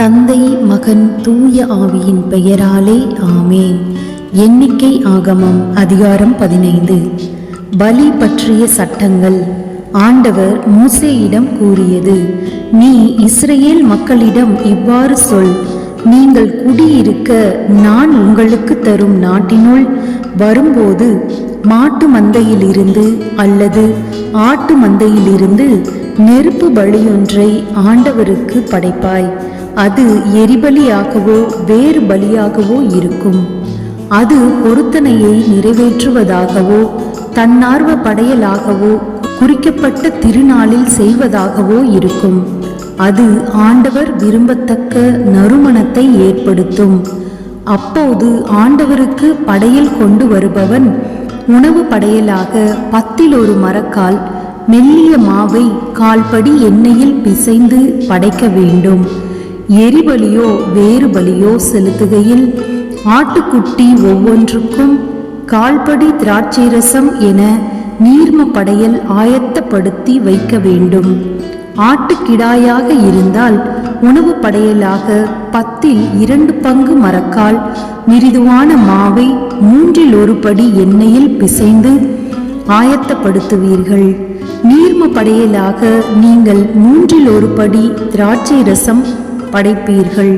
தந்தை, மகன், தூய ஆவியின் பெயராலே ஆமேன். எண்ணிக்கை ஆகமம் அதிகாரம் 15. பலி பற்றிய சட்டங்கள். ஆண்டவர் மோசேயிடம் கூறியது: நீ இஸ்ரவேல் மக்களிடம் இவ்வாறு சொல்: நீங்கள் குடியிருக்க நான் உங்களுக்கு தரும் நாட்டினுள் வரும்போது மாட்டு மந்தையிலிருந்து அல்லது ஆட்டு மந்தையிலிருந்து நெருப்பு பலியொன்றை ஆண்டவருக்கு படைப்பாய். அது எரிபலியாகவோ வேறு பலியாகவோ இருக்கும். அது பொருத்தனையை நிறைவேற்றுவதாகவோ தன்னார்வ படையலாகவோ குறிக்கப்பட்ட திருநாளில் செய்வதாகவோ இருக்கும். அது ஆண்டவர் விரும்பத்தக்க நறுமணத்தை ஏற்படுத்தும். அப்போது ஆண்டவருக்கு படையல் கொண்டு வருபவன் உணவு படையலாக 10 மரக்கால் மெல்லிய மாவை 1/4 படி எண்ணெயில் பிசைந்து படைக்க வேண்டும். எரிபலியோ வேறு பலியோ செலுத்துகையில் ஆட்டுக்குட்டி ஒவ்வொன்றுக்கும் 1/4 படி திராட்சை ரசம் என நீர்ம படையல் ஆயத்தப்படுத்தி வைக்க வேண்டும். ஆட்டுக்கிடாயாக இருந்தால் உணவு படையலாக 10 2 மரக்கால் மிருதுவான மாவை 1/3 படி எண்ணெயில் பிசைந்து ஆயத்தப்படுத்துவீர்கள். நீர்ம படையலாக நீங்கள் 1/3 படி திராட்சை ரசம் படைப்பீர்கள்.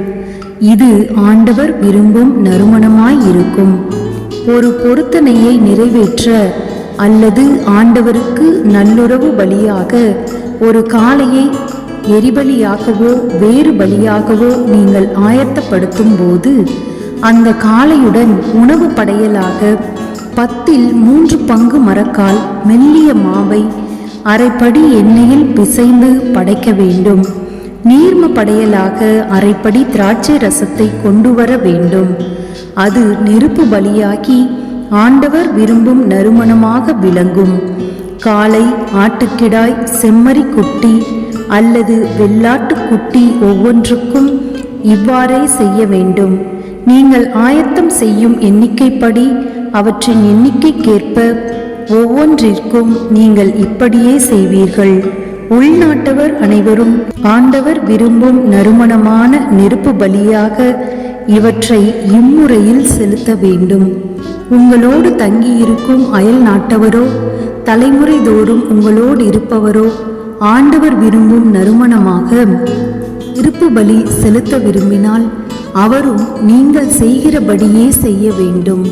இது ஆண்டவர் விரும்பும் நறுமணமாயிருக்கும். ஒரு பொருத்தனையை நிறைவேற்ற அல்லது ஆண்டவருக்கு நல்லுறவு பலியாக ஒரு காளையை எரிபலியாகவோ வேறு பலியாகவோ நீங்கள் ஆயத்தப்படுத்தும் போது அந்த காளையுடன் உணவு படையலாக 10 மரக்கால் மெல்லிய மாவை 1/2 படி எண்ணெயில் பிசைந்து படைக்க வேண்டும். நீர்ம படையலாக 1/2 படி திராட்சை ரசத்தை கொண்டு வர வேண்டும். அது நெருப்பு பலியாகி ஆண்டவர் விரும்பும் நறுமணமாக விளங்கும். காளை, ஆட்டுக்கிடாய், செம்மறி குட்டி அல்லது வெள்ளாட்டுக்குட்டி ஒவ்வொன்றுக்கும் இவ்வாறே செய்ய வேண்டும். நீங்கள் ஆயத்தம் செய்யும் எண்ணிக்கைப்படி அவற்றின் எண்ணிக்கைக்கேற்ப ஒவ்வொன்றிற்கும் நீங்கள் இப்படியே செய்வீர்கள். உள்நாட்டவர் அனைவரும் ஆண்டவர் விரும்பும் நறுமணமான நெருப்பு பலியாக இவற்றை இம்முறையில் செலுத்த வேண்டும். உங்களோடு தங்கியிருக்கும் அயல் நாட்டவரோ தலைமுறை தோறும் உங்களோடு இருப்பவரோ ஆண்டவர் விரும்பும் நறுமணமாக நெருப்பு பலி செலுத்த விரும்பினால் அவரும் நீங்கள் செய்கிறபடியே செய்ய வேண்டும்.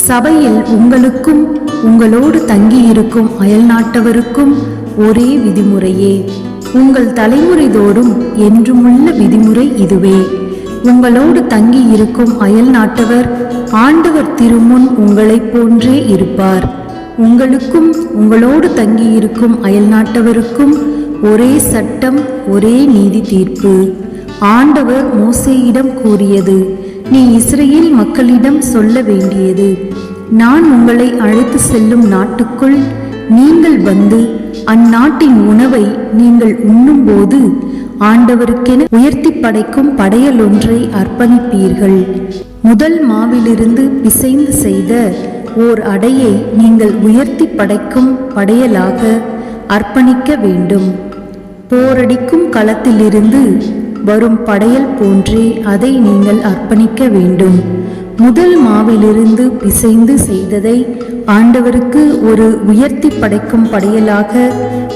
சபையில் உங்களுக்கும் உங்களோடு தங்கியிருக்கும் அயல் நாட்டவருக்கும் ஒரே விதிமுறையே. உங்கள் தலைமுறை தோறும் என்றுமுள்ள விதிமுறை இதுவே. உங்களோடு தங்கி இருக்கும் அயல் நாட்டவர் ஆண்டவர் திருமுன் உங்களைப் போன்றே இருப்பார். உங்களுக்கும் உங்களோடு தங்கியிருக்கும் அயல் நாட்டவருக்கும் ஒரே சட்டம், ஒரே நீதி தீர்ப்பு. ஆண்டவர் மோசேயிடம் கூறியது: நீ இஸ்ரவேல் மக்களிடம் சொல்ல வேண்டியது: நான் உங்களை அழைத்து செல்லும் நாட்டுக்குள் நீங்கள் வந்து அந்நாட்டின் உணவை நீங்கள் உண்ணும்போது ஆண்டவருக்கென உயர்த்தி படைக்கும் படையல் ஒன்றை அர்ப்பணிப்பீர்கள். முதல் மாவிலிருந்து பிசைந்து செய்த ஓர் அடையை நீங்கள் உயர்த்தி படைக்கும் படையலாக அர்ப்பணிக்க வேண்டும். போரடிக்கும் களத்திலிருந்து வரும் படையல் போன்றே அதை நீங்கள் அர்ப்பணிக்க வேண்டும். முதல் மாவிலிருந்து பிசைந்து செய்ததை ஆண்டவருக்கு ஒரு உயர்த்தி படைக்கும் படையலாக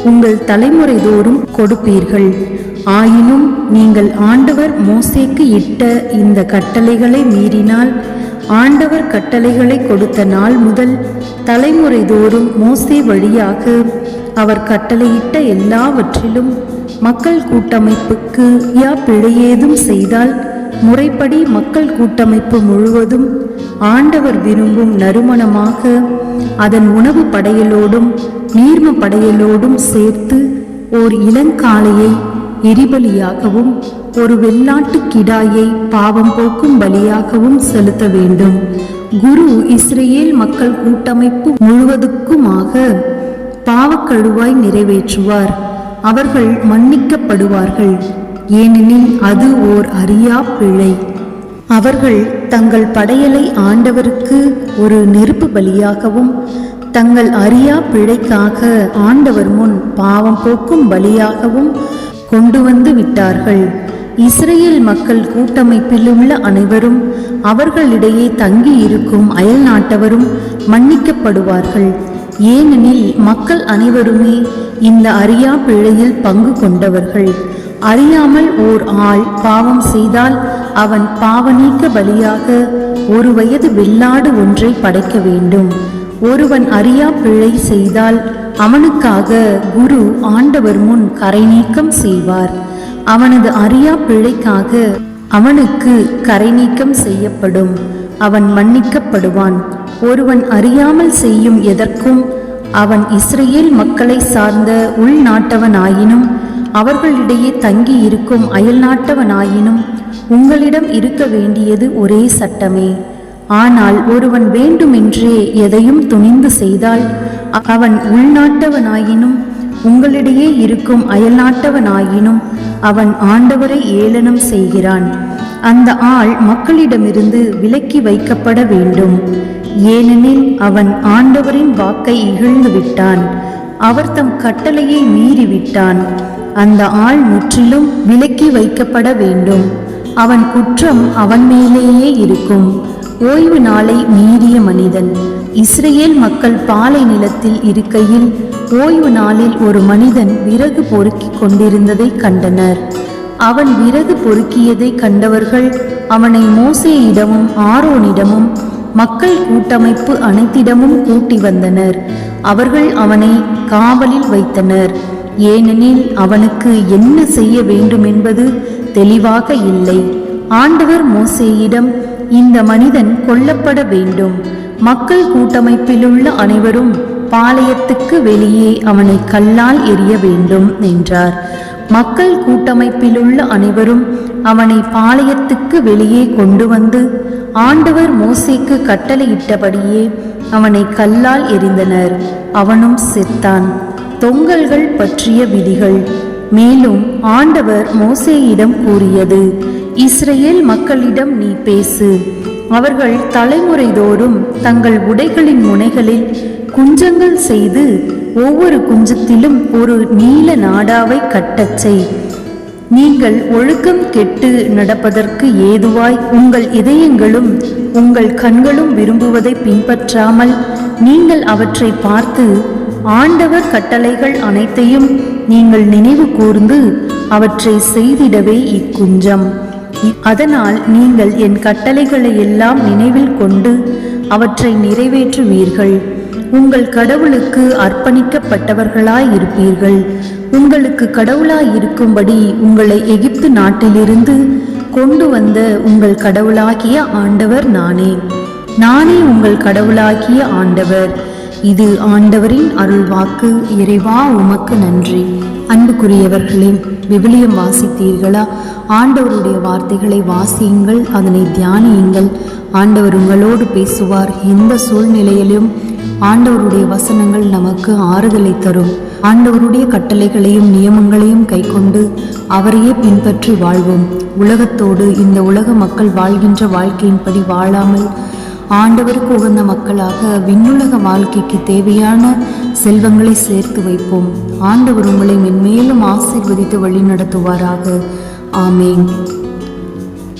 உங்கள் தலைமுறை தோறும் கொடுப்பீர்கள். ஆயினும் நீங்கள் ஆண்டவர் மோசேக்கு இட்ட இந்த கட்டளைகளை மீறினால், ஆண்டவர் கட்டளைகளை கொடுத்த நாள் முதல் தலைமுறை தோறும் மோசே வழியாக அவர் கட்டளையிட்ட எல்லாவற்றிலும் மக்கள் கூட்டமைப்புக்கு பிழையேதும் செய்தால், முறைப்படி மக்கள் கூட்டமைப்பு முழுவதும் ஆண்டவர் விரும்பும் நறுமணமாக அதன் உணவு படையலோடும் நீர்ம படையலோடும் சேர்த்து ஓர் இளங்காளையை எரிபலியாகவும் ஒரு வெள்ளாட்டு கிடாயை பாவம் போக்கும் பலியாகவும் செலுத்த வேண்டும். குரு இஸ்ரவேல் மக்கள் கூட்டமைப்பு முழுவதுக்குமாக பாவக்கழுவாய் நிறைவேற்றுவார். அவர்கள் மன்னிக்கப்படுவார்கள், ஏனெனில் அது ஓர் அறியா பிழை. அவர்கள் தங்கள் படையலை ஆண்டவருக்கு ஒரு நெருப்பு பலியாகவும் தங்கள் அறியா பிழைக்காக ஆண்டவர் முன் பாவம் போக்கும் பலியாகவும் கொண்டு வந்து விட்டார்கள். இஸ்ரேல் மக்கள் கூட்டமைப்பில் உள்ள அனைவரும் அவர்களிடையே தங்கி இருக்கும் அயல் நாட்டவரும் மன்னிக்கப்படுவார்கள். ஏனெனில் மக்கள் அனைவருமே இந்த அறியா பிழையில் பங்கு கொண்டவர்கள். அறியாமல் ஓர் ஆள் பாவம் செய்தால் அவன் பாவநீக்க பலியாக 1 வயது வெள்ளாடு ஒன்றை படைக்க வேண்டும். ஒருவன் அறியா பிழை செய்தால் அவனுக்காக குரு ஆண்டவர் முன் கரை நீக்கம் செய்வார். அவனது அறியா பிழைக்காக அவனுக்கு கரை நீக்கம் செய்யப்படும். அவன் மன்னிக்கப்படுவான். ஒருவன் அறியாமல் செய்யும் எதற்கும் அவன் இஸ்ரேல் மக்களை சார்ந்த உள்நாட்டவனாயினும் அவர்களிடையே தங்கி இருக்கும் அயல் நாட்டவனாயினும் உங்களிடம் இருக்க வேண்டியது ஒரே சட்டமே. ஆனால் ஒருவன் வேண்டுமென்றே எதையும் துணிந்து செய்தால் அவன் உள்நாட்டவனாயினும் உங்களிடையே இருக்கும் அயல் நாட்டவனாயினும் அவன் ஆண்டவரை ஏளனம் செய்கிறான். அந்த ஆள் மக்களிடமிருந்து விலக்கி வைக்கப்பட வேண்டும். ஏனெனில் அவன் ஆண்டவரின் வாக்கை இகழ்ந்து விட்டான். அவர் தம் கட்டளையை மீறிவிட்டான். அந்த ஆள் முற்றிலும் விலக்கி வைக்கப்பட வேண்டும். அவன் குற்றம் அவன் மேலேயே இருக்கும். ஓய்வு நாளை மீறிய மனிதன். இஸ்ரேல் மக்கள் பாலை நிலத்தில் இருக்கையில் ஓய்வு நாளில் ஒரு மனிதன் விறகு பொறுக்கிக் கொண்டிருந்ததை கண்டனர். அவன் விறகு பொறுக்கியதை கண்டவர்கள் அவனை மோசேயிடமும் ஆரோனிடமும் மக்கள் கூட்டமைப்பு அனைத்திடமும் கூட்டி வந்தனர். அவர்கள் அவனை காவலில் வைத்தனர். ஏனெனில் அவனுக்கு என்ன செய்ய வேண்டுமென்பது தெளிவாக இல்லை. ஆண்டவர் மோசேயிடம், இந்த மனிதன் கொல்லப்பட வேண்டும். மக்கள் கூட்டமைப்பிலுள்ள அனைவரும் பாளையத்துக்கு வெளியே அவனை கல்லால் எறிய வேண்டும் என்றார். மக்கள் கூட்டமைப்பிலுள்ள அனைவரும் அவனை பாளையத்துக்கு வெளியே கொண்டு வந்து ஆண்டவர் மோசேக்கு கட்டளையிட்டபடியே அவனை கல்லால் எறிந்தனர். அவனும் செத்தான். தொங்கல்கள் பற்றிய விதிகள். மேலும் ஆண்டவர் மோசேயிடம் கூறியது, இஸ்ரேல் மக்களிடம் நீ பேசு. அவர்கள் தலைமுறைதோறும் தங்கள் உடைகளின் முனைகளில் குஞ்சங்கள் செய்து ஒவ்வொரு குஞ்சத்திலும் ஒரு நீல நாடாவை கட்டச் செய். நீங்கள் ஒழுக்கம் கெட்டு நடப்பதற்கு ஏதுவாய் உங்கள் இதயங்களும் உங்கள் கண்களும் விரும்புவதை பின்பற்றாமல் நீங்கள் அவற்றை பார்த்து ஆண்டவர் கட்டளைகள் அனைத்தையும் நீங்கள் நினைவு கூர்ந்து அவற்றை செய்திடவே இக்குஞ்சம். அதனால் நீங்கள் என் கட்டளைகளை எல்லாம் நினைவில் கொண்டு அவற்றை நிறைவேற்றுவீர்கள். உங்கள் கடவுளுக்கு அர்ப்பணிக்கப்பட்டவர்களாயிருப்பீர்கள். உங்களுக்கு கடவுளாயிருக்கும்படி உங்களை எகிப்து நாட்டிலிருந்து கொண்டு வந்த உங்கள் கடவுளாகிய ஆண்டவர் நானே உங்கள் கடவுளாகிய ஆண்டவர். இது ஆண்டவரின் அருள்வாக்கு. இறைவா உமக்கு நன்றி. அன்புக்குரியவர்களே, விவிலியம் வாசித்தீர்களா? ஆண்டவருடைய வார்த்தைகளை வாசியுங்கள், அதனை தியானியுங்கள். ஆண்டவர் உங்களோடு பேசுவார். எந்த சூழ்நிலையிலும் ஆண்டவருடைய வசனங்கள் நமக்கு ஆறுதலை தரும். ஆண்டவருடைய கட்டளைகளையும் நியமங்களையும் கைக்கொண்டு அவரையே பின்பற்றி வாழ்வோம். உலகத்தோடு இந்த உலக மக்கள் வாழ்கின்ற வாழ்க்கையின்படி வாழாமல் ஆண்டவருக்கு உகந்த மக்களாக விண்ணுலக வாழ்க்கைக்கு தேவையான செல்வங்களை சேர்த்து வைப்போம். ஆண்டவர் உங்களை மென்மேலும் ஆசீர்வதித்து வழி நடத்துவாராக. ஆமேன்.